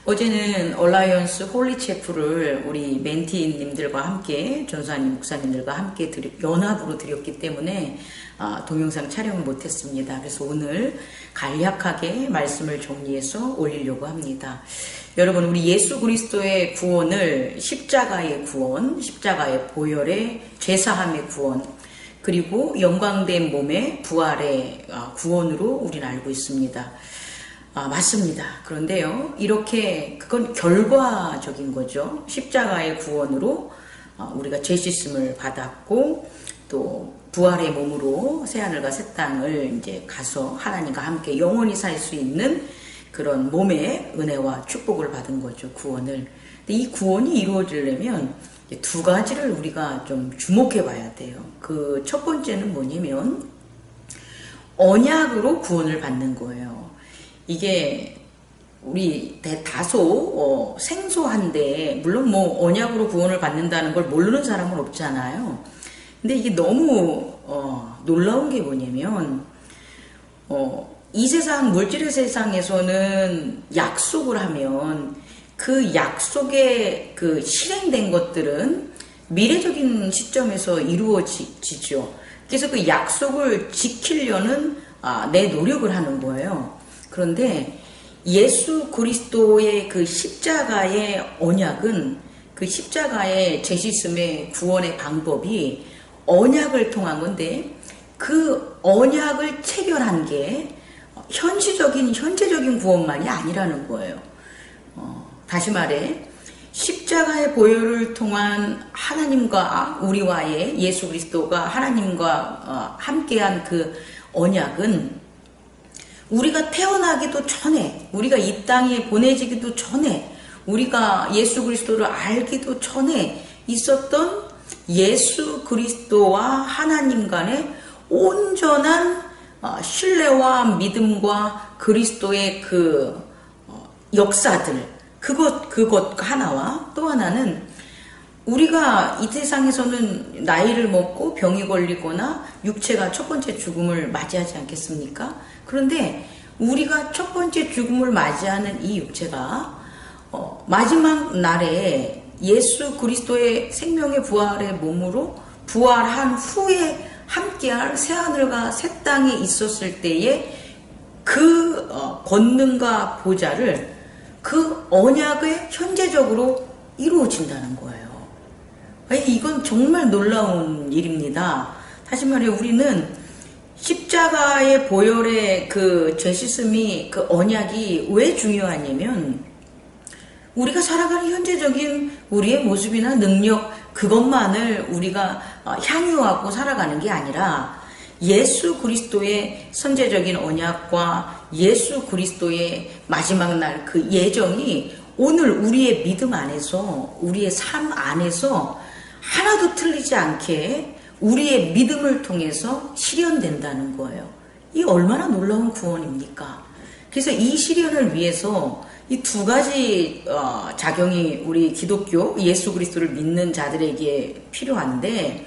어제는 얼라이언스 홀리체프를 우리 멘티님들과 함께, 전사님, 목사님들과 함께 연합으로 드렸기 때문에 동영상 촬영을 못했습니다. 그래서 오늘 간략하게 말씀을 정리해서 올리려고 합니다. 여러분, 우리 예수 그리스도의 구원을 십자가의 구원, 십자가의 보혈의 죄사함의 구원, 그리고 영광된 몸의 부활의 구원으로 우리는 알고 있습니다. 맞습니다. 그런데요, 이렇게 그건 결과적인 거죠. 십자가의 구원으로 우리가 죄 씻음을 받았고, 또 부활의 몸으로 새하늘과 새 땅을 이제 가서 하나님과 함께 영원히 살 수 있는 그런 몸의 은혜와 축복을 받은 거죠. 구원을. 근데 이 구원이 이루어지려면 두 가지를 우리가 좀 주목해 봐야 돼요. 그 첫 번째는 뭐냐면 언약으로 구원을 받는 거예요. 이게 우리 다소 생소한데, 물론 뭐 언약으로 구원을 받는다는 걸 모르는 사람은 없잖아요. 근데 이게 너무 놀라운 게 뭐냐면 이 세상, 물질의 세상에서는 약속을 하면 그 약속에 그 실행된 것들은 미래적인 시점에서 이루어지죠. 그래서 그 약속을 지키려는 내 노력을 하는 거예요. 그런데 예수 그리스도의 그 십자가의 언약은, 그 십자가의 죄 씻음의 구원의 방법이 언약을 통한 건데, 그 언약을 체결한 게 현재적인 구원만이 아니라는 거예요. 다시 말해, 십자가의 보혈을 통한 하나님과 우리와의, 예수 그리스도가 하나님과 함께한 그 언약은 우리가 태어나기도 전에, 우리가 이 땅에 보내지기도 전에, 우리가 예수 그리스도를 알기도 전에 있었던 예수 그리스도와 하나님 간의 온전한 신뢰와 믿음과 그리스도의 그 역사들, 그것 하나와, 또 하나는 우리가 이 세상에서는 나이를 먹고 병이 걸리거나 육체가 첫 번째 죽음을 맞이하지 않겠습니까? 그런데 우리가 첫 번째 죽음을 맞이하는 이 육체가 마지막 날에 예수 그리스도의 생명의 부활의 몸으로 부활한 후에 함께할 새하늘과 새 땅에 있었을 때의 그 권능과 보좌를, 그 언약에 현재적으로 이루어진다는 거예요. 이건 정말 놀라운 일입니다. 다시 말해, 우리는 십자가의 보혈의 그 죄 씻음이, 그 언약이 왜 중요하냐면, 우리가 살아가는 현재적인 우리의 모습이나 능력, 그것만을 우리가 향유하고 살아가는 게 아니라 예수 그리스도의 선제적인 언약과 예수 그리스도의 마지막 날 그 예정이 오늘 우리의 믿음 안에서, 우리의 삶 안에서 하나도 틀리지 않게 우리의 믿음을 통해서 실현된다는 거예요. 이 얼마나 놀라운 구원입니까? 그래서 이 실현을 위해서 이 두 가지 작용이 우리 기독교 예수 그리스도를 믿는 자들에게 필요한데,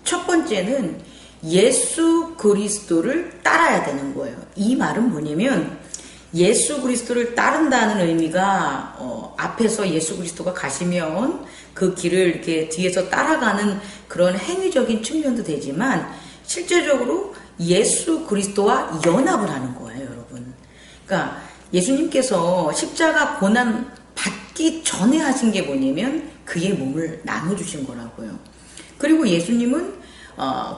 첫 번째는 예수 그리스도를 따라야 되는 거예요. 이 말은 뭐냐면, 예수 그리스도를 따른다는 의미가 앞에서 예수 그리스도가 가시면 그 길을 이렇게 뒤에서 따라가는 그런 행위적인 측면도 되지만, 실제적으로 예수 그리스도와 연합을 하는 거예요, 여러분. 그러니까 예수님께서 십자가 고난 받기 전에 하신 게 뭐냐면 그의 몸을 나눠주신 거라고요. 그리고 예수님은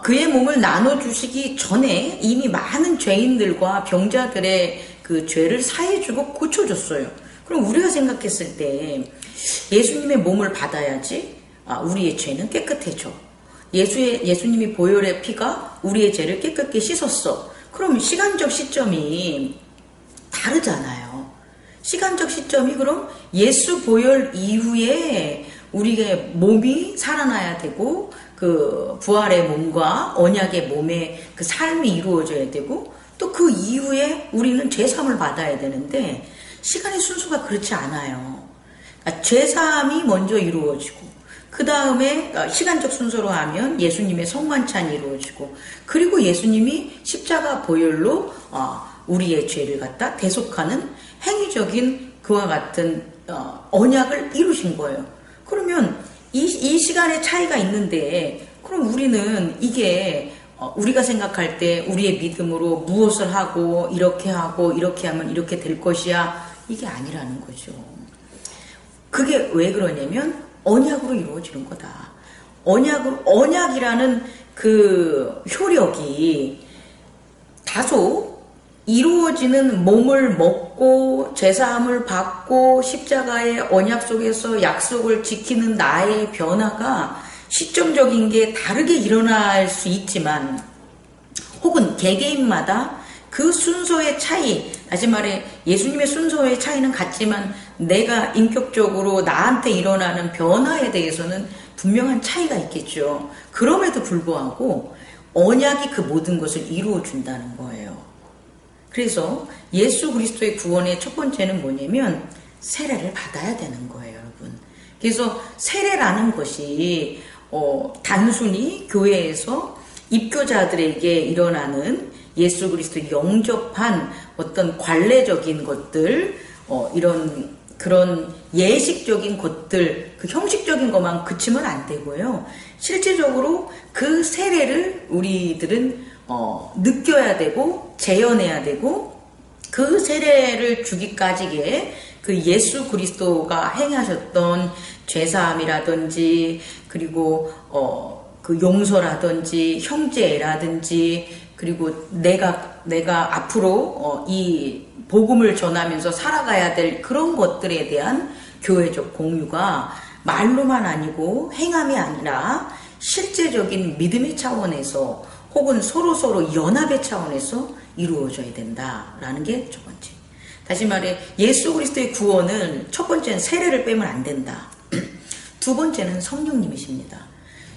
그의 몸을 나눠주시기 전에 이미 많은 죄인들과 병자들의 그 죄를 사해주고 고쳐줬어요. 그럼 우리가 생각했을 때 예수님의 몸을 받아야지 우리의 죄는 깨끗해져. 예수님이 보혈의 피가 우리의 죄를 깨끗게 씻었어. 그럼 시간적 시점이 다르잖아요. 시간적 시점이 그럼 예수 보혈 이후에 우리의 몸이 살아나야 되고, 그 부활의 몸과 언약의 몸의 그 삶이 이루어져야 되고, 또 그 이후에 우리는 죄사함을 받아야 되는데, 시간의 순서가 그렇지 않아요. 그러니까 죄사함이 먼저 이루어지고, 그 다음에 시간적 순서로 하면 예수님의 성만찬이 이루어지고, 그리고 예수님이 십자가 보혈로 우리의 죄를 갖다 대속하는 행위적인 그와 같은 언약을 이루신 거예요. 그러면 이 시간의 차이가 있는데 그럼 우리는 이게 우리가 생각할 때 우리의 믿음으로 무엇을 하고 이렇게 하면 이렇게 될 것이야, 이게 아니라는 거죠. 그게 왜 그러냐면 언약으로 이루어지는 거다. 언약이라는 그 효력이 다소 이루어지는 몸을 먹고 제사함을 받고 십자가의 언약 속에서 약속을 지키는 나의 변화가 시점적인 게 다르게 일어날 수 있지만, 혹은 개개인마다 그 순서의 차이, 다시 말해 예수님의 순서의 차이는 같지만 내가 인격적으로 나한테 일어나는 변화에 대해서는 분명한 차이가 있겠죠. 그럼에도 불구하고 언약이 그 모든 것을 이루어 준다는 거예요. 그래서 예수 그리스도의 구원의 첫 번째는 뭐냐면 세례를 받아야 되는 거예요, 여러분. 그래서 세례라는 것이 단순히 교회에서 입교자들에게 일어나는 예수 그리스도 영접한 어떤 관례적인 것들, 그런 예식적인 것들, 그 형식적인 것만 그치면 안 되고요. 실제적으로 그 세례를 우리들은 느껴야 되고 재현해야 되고, 그 세례를 주기까지에 그 예수 그리스도가 행하셨던 죄사함이라든지, 그리고 그 용서라든지 형제라든지, 그리고 내가 앞으로 이 복음을 전하면서 살아가야 될 그런 것들에 대한 교회적 공유가 말로만 아니고 행함이 아니라 실제적인 믿음의 차원에서 혹은 서로 연합의 차원에서 이루어져야 된다라는 게 첫 번째. 다시 말해 예수 그리스도의 구원은 첫 번째는 세례를 빼면 안 된다. 두 번째는 성령님이십니다.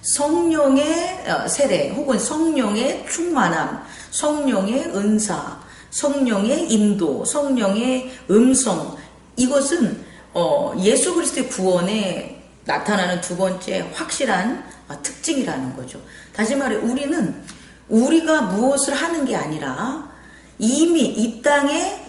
성령의 세례 혹은 성령의 충만함, 성령의 은사, 성령의 인도, 성령의 음성, 이것은 예수 그리스도의 구원에 나타나는 두 번째 확실한 특징이라는 거죠. 다시 말해 우리가 무엇을 하는 게 아니라 이미 이 땅에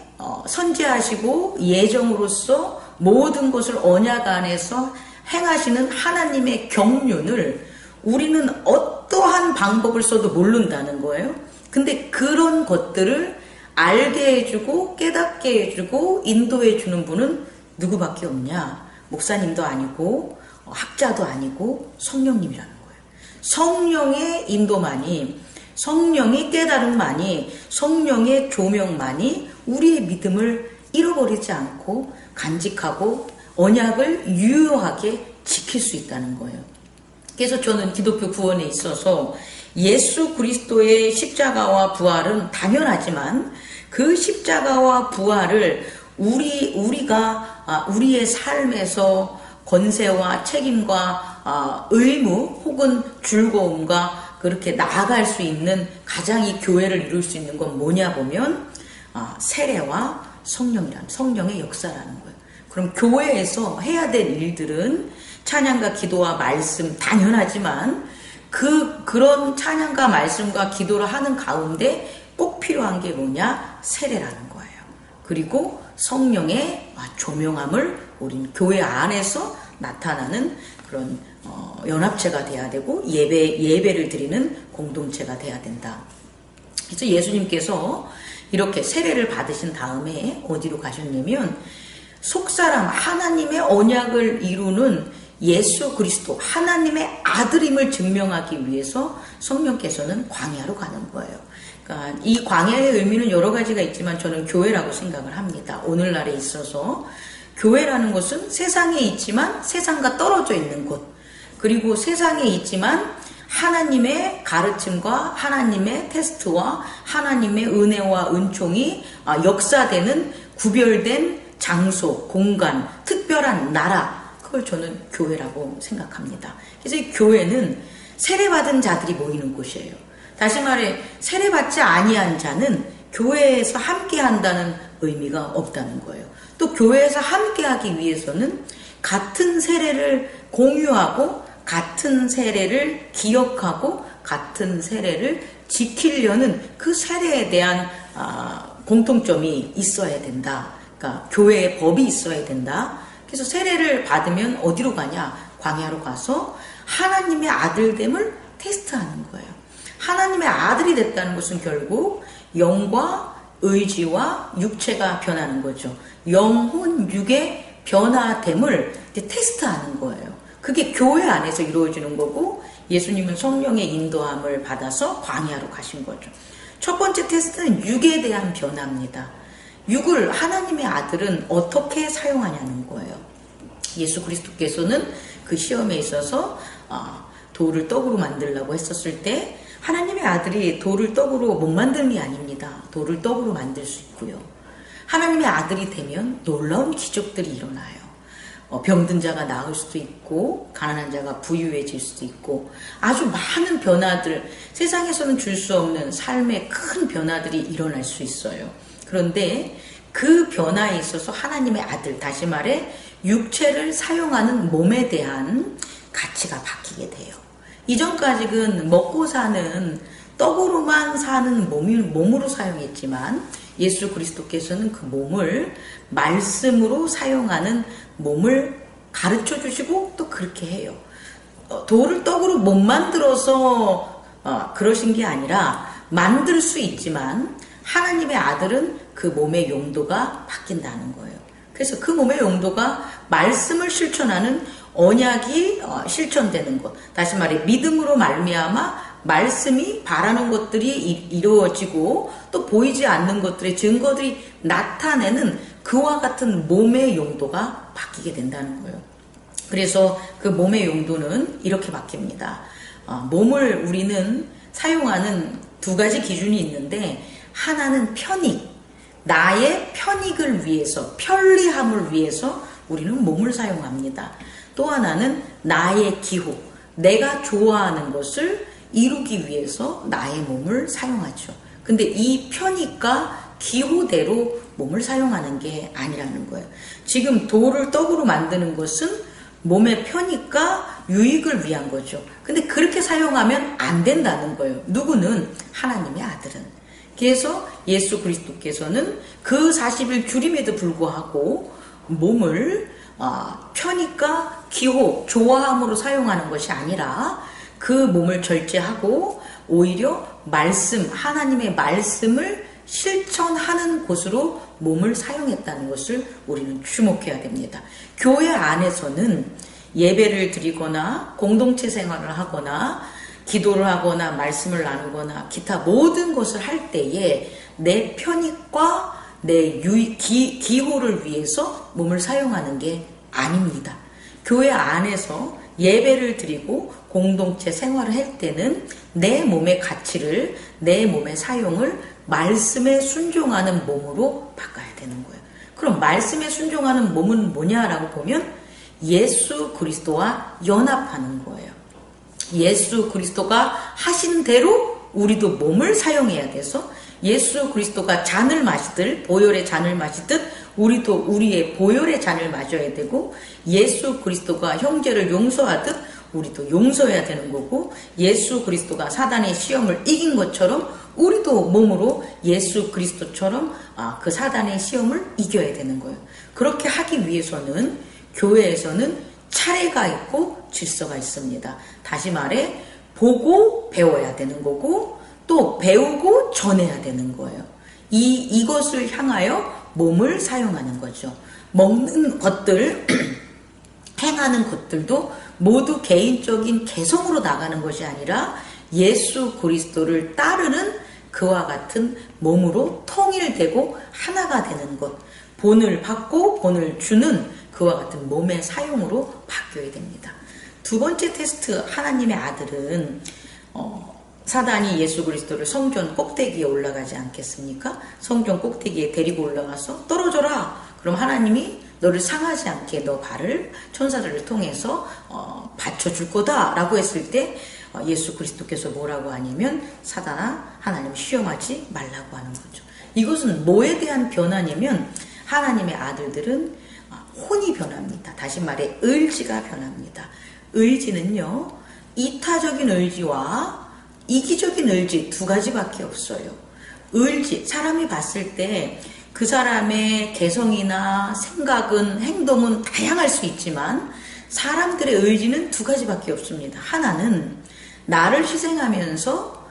선지하시고 예정으로서 모든 것을 언약 안에서 행하시는 하나님의 경륜을 우리는 어떠한 방법을 써도 모른다는 거예요. 근데 그런 것들을 알게 해주고 깨닫게 해주고 인도해 주는 분은 누구밖에 없냐? 목사님도 아니고 학자도 아니고 성령님이라는 거예요. 성령의 인도만이, 성령의 깨달음만이, 성령의 조명만이 우리의 믿음을 잃어버리지 않고 간직하고 언약을 유효하게 지킬 수 있다는 거예요. 그래서 저는 기독교 구원에 있어서 예수 그리스도의 십자가와 부활은 당연하지만 그 십자가와 부활을 우리가 우리의 삶에서 권세와 책임과 의무 혹은 즐거움과 그렇게 나아갈 수 있는 가장 이 교회를 이룰 수 있는 건 뭐냐 보면 세례와 성령의 역사라는 거예요. 그럼 교회에서 해야 될 일들은 찬양과 기도와 말씀 당연하지만 그런 찬양과 말씀과 기도를 하는 가운데 꼭 필요한 게 뭐냐? 세례라는 거예요. 그리고 성령의 조명함을 우린 교회 안에서 나타나는 그런 연합체가 돼야 되고 예배를 드리는 공동체가 돼야 된다. 그래서 예수님께서 이렇게 세례를 받으신 다음에 어디로 가셨냐면 속사람 하나님의 언약을 이루는 예수 그리스도 하나님의 아들임을 증명하기 위해서 성령께서는 광야로 가는 거예요. 그러니까 이 광야의 의미는 여러 가지가 있지만 저는 교회라고 생각을 합니다. 오늘날에 있어서 교회라는 것은 세상에 있지만 세상과 떨어져 있는 곳, 그리고 세상에 있지만 하나님의 가르침과 하나님의 테스트와 하나님의 은혜와 은총이 역사되는 구별된 장소, 공간, 특별한 나라, 그걸 저는 교회라고 생각합니다. 그래서 이 교회는 세례받은 자들이 모이는 곳이에요. 다시 말해 세례받지 아니한 자는 교회에서 함께한다는 의미가 없다는 거예요. 또 교회에서 함께하기 위해서는 같은 세례를 공유하고 같은 세례를 기억하고 같은 세례를 지키려는 그 세례에 대한 공통점이 있어야 된다. 그러니까 교회의 법이 있어야 된다. 그래서 세례를 받으면 어디로 가냐? 광야로 가서 하나님의 아들됨을 테스트하는 거예요. 하나님의 아들이 됐다는 것은 결국 영과 의지와 육체가 변하는 거죠. 영혼, 육의 변화됨을 테스트하는 거예요. 그게 교회 안에서 이루어지는 거고, 예수님은 성령의 인도함을 받아서 광야로 가신 거죠. 첫 번째 테스트는 육에 대한 변화입니다. 육을 하나님의 아들은 어떻게 사용하냐는 거예요. 예수 그리스도께서는 그 시험에 있어서 돌을 떡으로 만들려고 했었을 때 하나님의 아들이 돌을 떡으로 못 만드는 게 아닙니다. 돌을 떡으로 만들 수 있고요. 하나님의 아들이 되면 놀라운 기적들이 일어나요. 병든 자가 나을 수도 있고, 가난한 자가 부유해질 수도 있고, 아주 많은 변화들, 세상에서는 줄 수 없는 삶의 큰 변화들이 일어날 수 있어요. 그런데 그 변화에 있어서 하나님의 아들, 다시 말해 육체를 사용하는 몸에 대한 가치가 바뀌게 돼요. 이전까지는 먹고 사는, 떡으로만 사는 몸으로 사용했지만 예수 그리스도께서는 그 몸을 말씀으로 사용하는 몸을 가르쳐 주시고 또 그렇게 해요. 돌을 떡으로 못 만들어서 그러신 게 아니라 만들 수 있지만 하나님의 아들은 그 몸의 용도가 바뀐다는 거예요. 그래서 그 몸의 용도가 말씀을 실천하는 언약이 실천되는 것. 다시 말해 믿음으로 말미암아 말씀이 바라는 것들이 이루어지고 또 보이지 않는 것들의 증거들이 나타내는 그와 같은 몸의 용도가 바뀌게 된다는 거예요. 그래서 그 몸의 용도는 이렇게 바뀝니다. 몸을 우리는 사용하는 두 가지 기준이 있는데, 하나는 편익, 나의 편익을 위해서, 편리함을 위해서 우리는 몸을 사용합니다. 또 하나는 나의 기호, 내가 좋아하는 것을 이루기 위해서 나의 몸을 사용하죠. 근데 이 편익과 기호대로 몸을 사용하는 게 아니라는 거예요. 지금 돌을 떡으로 만드는 것은 몸의 편익과 유익을 위한 거죠. 근데 그렇게 사용하면 안 된다는 거예요. 누구는? 하나님의 아들은. 그래서 예수 그리스도께서는 그 40일 주림에도 불구하고 몸을 편익과 기호, 좋아함으로 사용하는 것이 아니라 그 몸을 절제하고 오히려 말씀, 하나님의 말씀을 실천하는 곳으로 몸을 사용했다는 것을 우리는 주목해야 됩니다. 교회 안에서는 예배를 드리거나 공동체 생활을 하거나 기도를 하거나 말씀을 나누거나 기타 모든 것을 할 때에 내 편익과 내 기호를 위해서 몸을 사용하는 게 아닙니다. 교회 안에서 예배를 드리고 공동체 생활을 할 때는 내 몸의 가치를, 내 몸의 사용을 말씀에 순종하는 몸으로 바꿔야 되는 거예요. 그럼 말씀에 순종하는 몸은 뭐냐라고 보면 예수 그리스도와 연합하는 거예요. 예수 그리스도가 하신 대로 우리도 몸을 사용해야 돼서 예수 그리스도가 잔을 마시듯, 보혈의 잔을 마시듯 우리도 우리의 보혈의 잔을 마셔야 되고, 예수 그리스도가 형제를 용서하듯 우리도 용서해야 되는 거고, 예수 그리스도가 사단의 시험을 이긴 것처럼 우리도 몸으로 예수 그리스도처럼 그 사단의 시험을 이겨야 되는 거예요. 그렇게 하기 위해서는 교회에서는 차례가 있고 질서가 있습니다. 다시 말해 보고 배워야 되는 거고 또 배우고 전해야 되는 거예요. 이것을 향하여 몸을 사용하는 거죠. 먹는 것들, 행하는 것들도 모두 개인적인 개성으로 나가는 것이 아니라 예수 그리스도를 따르는 그와 같은 몸으로 통일되고 하나가 되는 것, 본을 받고 본을 주는 그와 같은 몸의 사용으로 바뀌어야 됩니다. 두 번째 테스트, 하나님의 아들은 사단이 예수 그리스도를 성전 꼭대기에 올라가지 않겠습니까? 성전 꼭대기에 데리고 올라가서 떨어져라. 그럼 하나님이 너를 상하지 않게 너 발을 천사들을 통해서 받쳐줄 거다 라고 했을 때 예수 그리스도께서 뭐라고 하냐면 사단아 하나님 시험하지 말라고 하는 거죠. 이것은 뭐에 대한 변화냐면 하나님의 아들들은 혼이 변합니다. 다시 말해 의지가 변합니다. 의지는요, 이타적인 의지와 이기적인 의지 두 가지밖에 없어요. 의지, 사람이 봤을 때 그 사람의 개성이나 생각은, 행동은 다양할 수 있지만 사람들의 의지는 두 가지밖에 없습니다. 하나는 나를 희생하면서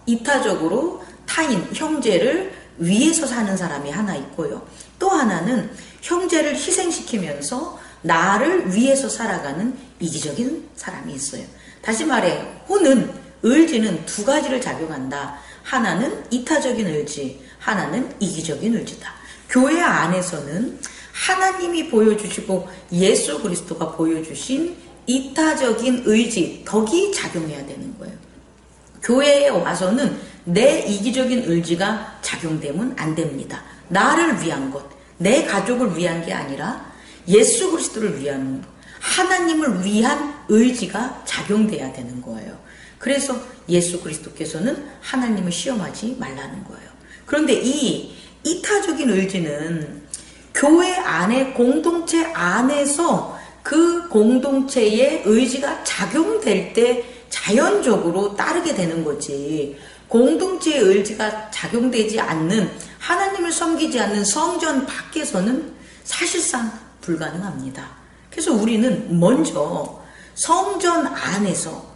이타적으로 타인, 형제를 위해서 사는 사람이 하나 있고요. 또 하나는 형제를 희생시키면서 나를 위해서 살아가는 이기적인 사람이 있어요. 다시 말해, 혼은, 의지는 두 가지를 작용한다. 하나는 이타적인 의지, 하나는 이기적인 의지다. 교회 안에서는 하나님이 보여주시고 예수 그리스도가 보여주신 이타적인 의지, 덕이 작용해야 되는 거예요. 교회에 와서는 내 이기적인 의지가 작용되면 안 됩니다. 나를 위한 것, 내 가족을 위한 게 아니라 예수 그리스도를 위한 것, 하나님을 위한 의지가 작용돼야 되는 거예요. 그래서 예수 그리스도께서는 하나님을 시험하지 말라는 거예요. 그런데 이 이타적인 의지는 교회 안에, 공동체 안에서 그 공동체의 의지가 작용될 때 자연적으로 따르게 되는 거지, 공동체의 의지가 작용되지 않는, 하나님을 섬기지 않는 성전 밖에서는 사실상 불가능합니다. 그래서 우리는 먼저 성전 안에서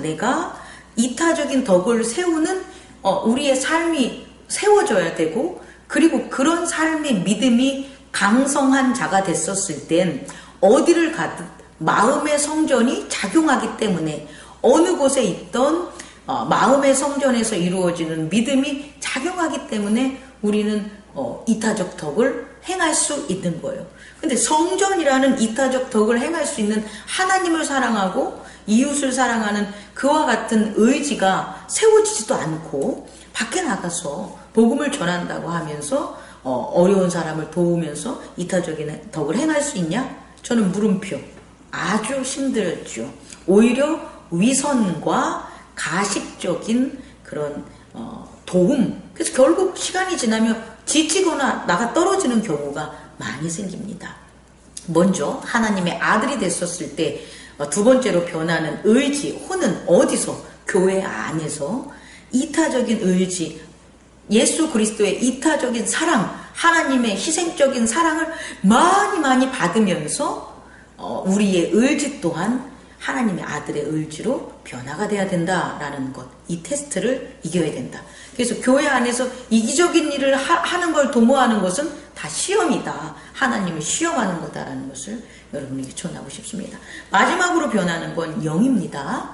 내가 이타적인 덕을 세우는 우리의 삶이 세워져야 되고, 그리고 그런 삶의 믿음이 강성한 자가 됐었을 땐 어디를 가든 마음의 성전이 작용하기 때문에, 어느 곳에 있던 마음의 성전에서 이루어지는 믿음이 작용하기 때문에 우리는 이타적 덕을 행할 수 있는 거예요. 근데 성전이라는 이타적 덕을 행할 수 있는, 하나님을 사랑하고 이웃을 사랑하는 그와 같은 의지가 세워지지도 않고, 밖에 나가서 복음을 전한다고 하면서 어려운 사람을 도우면서 이타적인 덕을 행할 수 있냐? 저는 물음표. 아주 힘들죠. 오히려 위선과 가식적인 그런 도움, 그래서 결국 시간이 지나면 지치거나 나가 떨어지는 경우가 많이 생깁니다. 먼저 하나님의 아들이 됐었을 때 두 번째로 변하는 의지, 혼은 어디서? 교회 안에서 이타적인 의지, 예수 그리스도의 이타적인 사랑, 하나님의 희생적인 사랑을 많이 받으면서 우리의 의지 또한 하나님의 아들의 의지로 변화가 돼야 된다라는 것, 이 테스트를 이겨야 된다. 그래서 교회 안에서 이기적인 일을 하는 걸 도모하는 것은 다 시험이다. 하나님을 시험하는 거다라는 것을 여러분에게 전하고 싶습니다. 마지막으로 변하는 건 영입니다.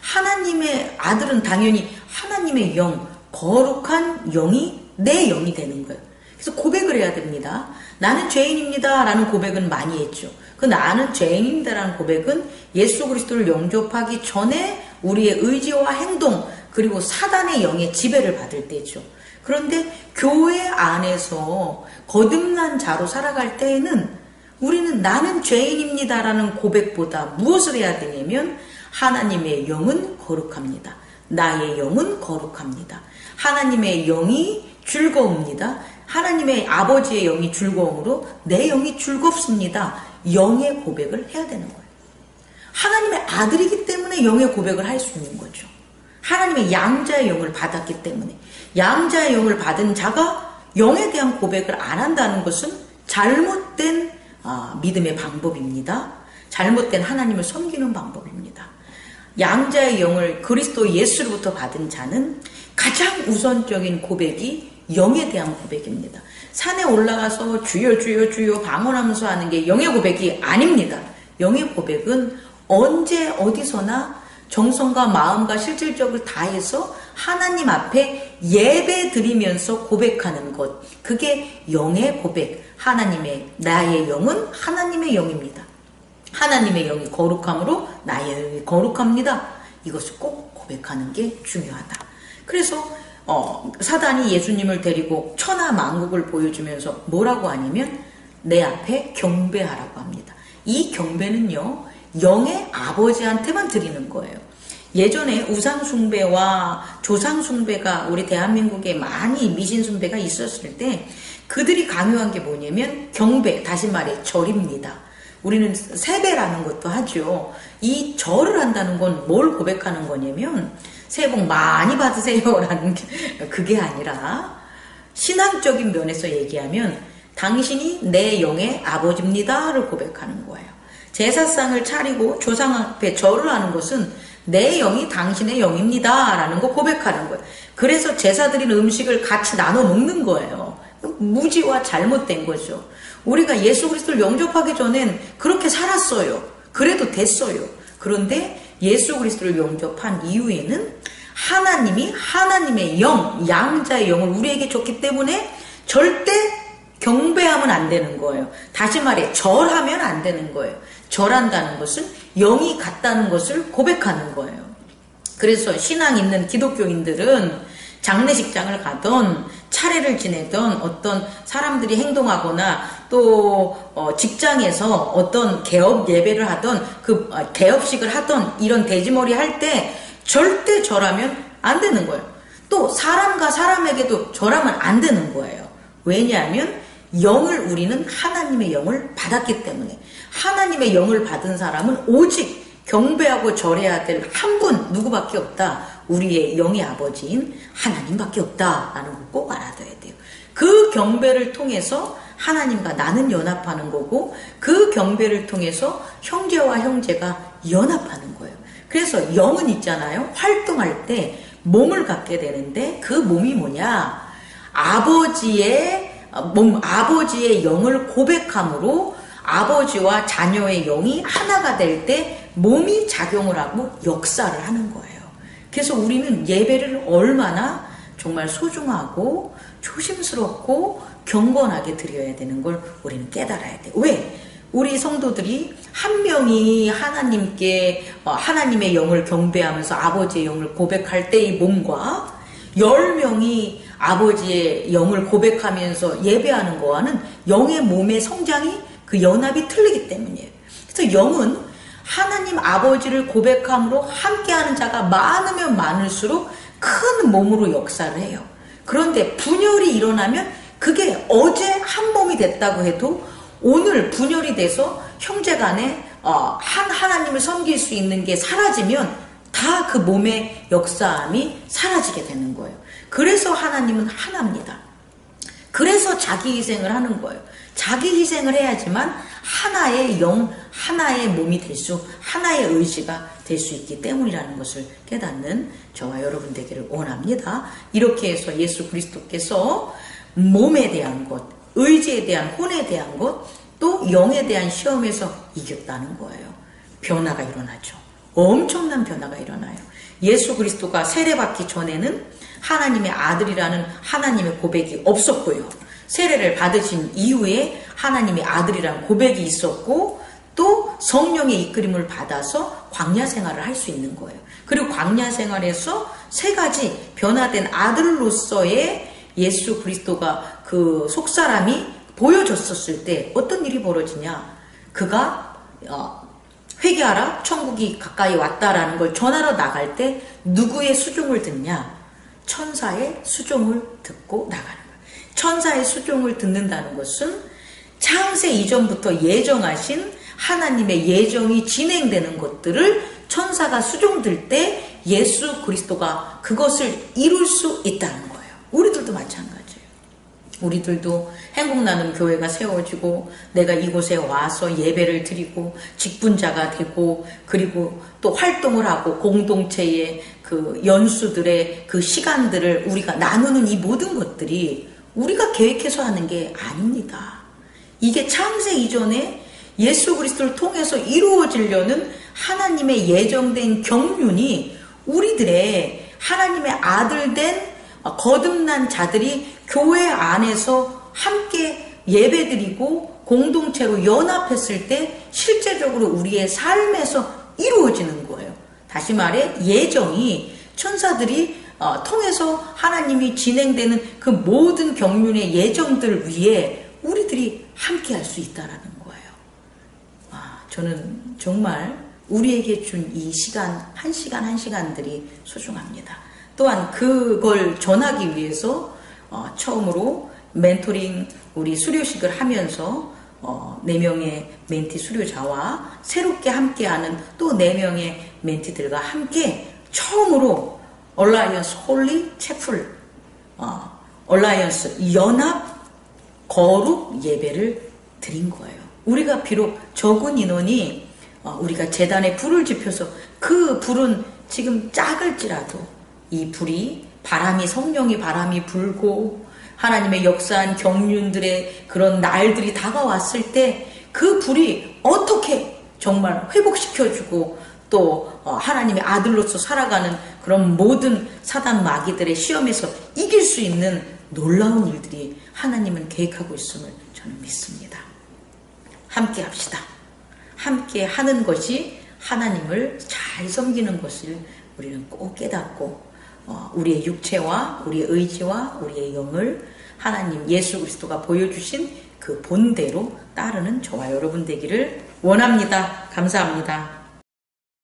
하나님의 아들은 당연히 하나님의 영, 거룩한 영이 내 영이 되는 거예요. 그래서 고백을 해야 됩니다. 나는 죄인입니다 라는 고백은 많이 했죠. 그 나는 죄인입니다 라는 고백은 예수 그리스도를 영접하기 전에 우리의 의지와 행동, 그리고 사단의 영의 지배를 받을 때죠. 그런데 교회 안에서 거듭난 자로 살아갈 때에는 우리는 나는 죄인입니다 라는 고백보다 무엇을 해야 되냐면, 하나님의 영은 거룩합니다. 나의 영은 거룩합니다. 하나님의 영이 즐거웁니다. 하나님의 아버지의 영이 즐거움으로 내 영이 즐겁습니다. 영의 고백을 해야 되는 거예요. 하나님의 아들이기 때문에 영의 고백을 할 수 있는 거죠. 하나님의 양자의 영을 받았기 때문에. 양자의 영을 받은 자가 영에 대한 고백을 안 한다는 것은 잘못된 믿음의 방법입니다. 잘못된 하나님을 섬기는 방법입니다. 양자의 영을 그리스도 예수로부터 받은 자는 가장 우선적인 고백이 영에 대한 고백입니다. 산에 올라가서 주여 주여 주여 방언하면서 하는 게 영의 고백이 아닙니다. 영의 고백은 언제 어디서나 정성과 마음과 실질적을 다해서 하나님 앞에 예배 드리면서 고백하는 것, 그게 영의 고백. 나의 영은 하나님의 영입니다. 하나님의 영이 거룩함으로 나의 영이 거룩합니다. 이것을 꼭 고백하는 게 중요하다. 그래서 사단이 예수님을 데리고 천하만국을 보여주면서 뭐라고 하냐면 내 앞에 경배하라고 합니다. 이 경배는요, 영의 아버지한테만 드리는 거예요. 예전에 우상숭배와 조상숭배가 우리 대한민국에 많이 미신숭배가 있었을 때 그들이 강요한 게 뭐냐면 경배, 다시 말해 절입니다. 우리는 세배라는 것도 하죠. 이 절을 한다는 건 뭘 고백하는 거냐면 새해 복 많이 받으세요 라는 게, 그게 아니라 신앙적인 면에서 얘기하면 당신이 내 영의 아버지입니다를 고백하는 거예요. 제사상을 차리고 조상 앞에 절을 하는 것은 내 영이 당신의 영입니다 라는 거 고백하는 거예요. 그래서 제사 드린 음식을 같이 나눠 먹는 거예요. 무지와 잘못된 거죠. 우리가 예수 그리스도를 영접하기 전엔 그렇게 살았어요. 그래도 됐어요. 그런데 예수 그리스도를 영접한 이후에는 하나님이 하나님의 영, 양자의 영을 우리에게 줬기 때문에 절대 경배하면 안 되는 거예요. 다시 말해 절하면 안 되는 거예요. 절한다는 것은 영이 같다는 것을 고백하는 거예요. 그래서 신앙 있는 기독교인들은 장례식장을 가던 차례를 지내던 어떤 사람들이 행동하거나 또 직장에서 어떤 개업 예배를 하던 그 개업식을 하던 이런 돼지머리 할 때 절대 절하면 안 되는 거예요. 또 사람과 사람에게도 절하면 안 되는 거예요. 왜냐하면 우리는 하나님의 영을 받았기 때문에 하나님의 영을 받은 사람은 오직 경배하고 절해야 될 한 분 누구밖에 없다. 우리의 영의 아버지인 하나님밖에 없다라는 거 꼭 알아둬야 돼요. 그 경배를 통해서 하나님과 나는 연합하는 거고 그 경배를 통해서 형제와 형제가 연합하는 거예요. 그래서 영은 있잖아요. 활동할 때 몸을 갖게 되는데 그 몸이 뭐냐? 아버지의 영을 고백함으로 아버지와 자녀의 영이 하나가 될 때 몸이 작용을 하고 역사를 하는 거예요. 그래서 우리는 예배를 얼마나 정말 소중하고 조심스럽고 경건하게 드려야 되는 걸 우리는 깨달아야 돼요. 왜? 우리 성도들이 한 명이 하나님의 영을 경배하면서 아버지의 영을 고백할 때의 몸과 10명이 아버지의 영을 고백하면서 예배하는 거와는 영의 몸의 성장이 그 연합이 틀리기 때문이에요. 그래서 영은 하나님 아버지를 고백함으로 함께하는 자가 많으면 많을수록 큰 몸으로 역사를 해요. 그런데 분열이 일어나면 그게 어제 한 몸이 됐다고 해도 오늘 분열이 돼서 형제간에 하나님을 섬길 수 있는 게 사라지면 다 그 몸의 역사함이 사라지게 되는 거예요. 그래서 하나님은 하나입니다. 그래서 자기 희생을 하는 거예요. 자기 희생을 해야지만 하나의 영, 하나의 몸이 하나의 의지가 될 수 있기 때문이라는 것을 깨닫는 저와 여러분 되기를 원합니다. 이렇게 해서 예수 그리스도께서 몸에 대한 것, 의지에 대한 혼에 대한 것, 또 영에 대한 시험에서 이겼다는 거예요. 변화가 일어나죠. 엄청난 변화가 일어나요. 예수 그리스도가 세례받기 전에는 하나님의 아들이라는 하나님의 고백이 없었고요. 세례를 받으신 이후에 하나님의 아들이라는 고백이 있었고 또 성령의 이끌림을 받아서 광야 생활을 할 수 있는 거예요. 그리고 광야 생활에서 세 가지 변화된 아들로서의 예수 그리스도가 그 속사람이 보여줬었을 때 어떤 일이 벌어지냐? 그가 회개하라 천국이 가까이 왔다라는 걸 전하러 나갈 때 누구의 수종을 듣냐? 천사의 수종을 듣고 나가는 거예요. 천사의 수종을 듣는다는 것은 창세 이전부터 예정하신 하나님의 예정이 진행되는 것들을 천사가 수종들 때 예수 그리스도가 그것을 이룰 수 있다는 거예요. 우리들도 마찬가지예요. 우리들도 행복나눔 교회가 세워지고 내가 이곳에 와서 예배를 드리고 직분자가 되고 그리고 또 활동을 하고 공동체의 그 연수들의 그 시간들을 우리가 나누는 이 모든 것들이 우리가 계획해서 하는 게 아닙니다. 이게 창세 이전에 예수 그리스도를 통해서 이루어지려는 하나님의 예정된 경륜이 우리들의 하나님의 아들 된 거듭난 자들이 교회 안에서 함께 예배드리고 공동체로 연합했을 때 실제적으로 우리의 삶에서 이루어지는 거예요. 다시 말해 예정이 천사들이 통해서 하나님이 진행되는 그 모든 경륜의 예정들 위에 우리들이 함께 할 수 있다라는 거예요. 저는 정말 우리에게 준 이 시간, 한 시간들이 소중합니다. 또한 그걸 전하기 위해서 처음으로 멘토링 우리 수료식을 하면서 4명의 멘티 수료자와 새롭게 함께하는 또 4명의 멘티들과 함께 처음으로 얼라이언스 홀리 채플 얼라이언스, 연합 거룩 예배를 드린 거예요. 우리가 비록 적은 인원이 우리가 제단에 불을 지펴서 그 불은 지금 작을지라도 이 불이 성령의 바람이 불고 하나님의 역사한 경륜들의 그런 날들이 다가왔을 때 그 불이 어떻게 정말 회복시켜주고 또 하나님의 아들로서 살아가는 그런 모든 사단 마귀들의 시험에서 이길 수 있는 놀라운 일들이 하나님은 계획하고 있음을 저는 믿습니다. 함께 합시다. 함께 하는 것이 하나님을 잘 섬기는 것을 우리는 꼭 깨닫고 우리의 육체와 우리의 의지와 우리의 영을 하나님 예수 그리스도가 보여주신 그 본대로 따르는 저와 여러분 되기를 원합니다. 감사합니다.